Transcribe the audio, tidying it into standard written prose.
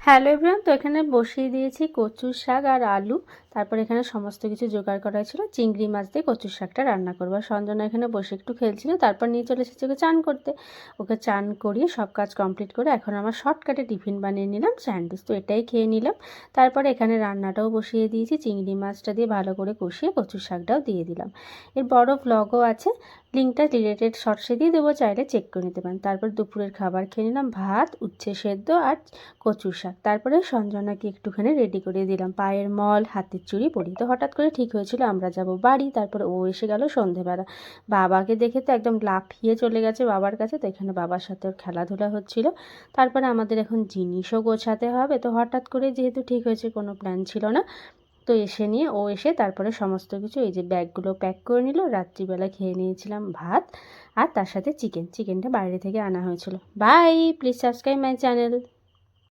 Hello everyone, তো এখানে বসিয়ে দিয়েছি কচুর শাক আর আলু। তারপর এখানে সমস্ত কিছু জোগাড় করা ছিল, চিংড়ি মাছ দিয়ে কচুর শাকটা রান্না করবো। আর সঞ্জনা এখানে বসে একটু খেলছিল, তারপর নিয়ে চলে এসেছি ওকে চান করতে। ওকে চান করিয়ে সব কাজ কমপ্লিট করে এখন আমার শর্টকাটে টিফিন বানিয়ে নিলাম, স্যান্ডউইচ। তো এটাই খেয়ে নিলাম। তারপরে এখানে রান্নাটাও বসিয়ে দিয়েছি, চিংড়ি মাছটা দিয়ে ভালো করে কষিয়ে কচুর শাকটাও দিয়ে দিলাম। এর বড় ভ্লগও আছে, লিঙ্কটা রিলেটেড শর্টসে দিয়ে দেবো, চাইলে চেক করে নিতে পারেন। তারপর দুপুরের খাবার খেয়ে নিলাম, ভাত, উচ্ছে সেদ্ধ আর কচুর শাক। তারপরে সঞ্জনাকে একটুখানি রেডি করে দিলাম, পায়ের মল, হাতের চুড়ি পরি। তো হঠাৎ করে ঠিক হয়েছিল আমরা যাব বাড়ি, তারপরে ও এসে গেল সন্ধেবেলা। বাবাকে দেখে তো একদম লাফিয়ে চলে গেছে বাবার কাছে, তো এখানে বাবার সাথে ওর খেলাধুলা হচ্ছিল। তারপরে আমাদের এখন জিনিসও গোছাতে হবে, তো হঠাৎ করে যেহেতু ঠিক হয়েছে, কোনো প্ল্যান ছিল না। তো ও এসে তারপরে সমস্ত কিছু এই যে ব্যাগগুলো প্যাক করে নিল। রাত্রিবেলা খেয়ে নিয়েছিলাম ভাত, আর তার সাথে চিকেনটা বাইরে থেকে আনা হয়েছিল। Bye, please subscribe my channel.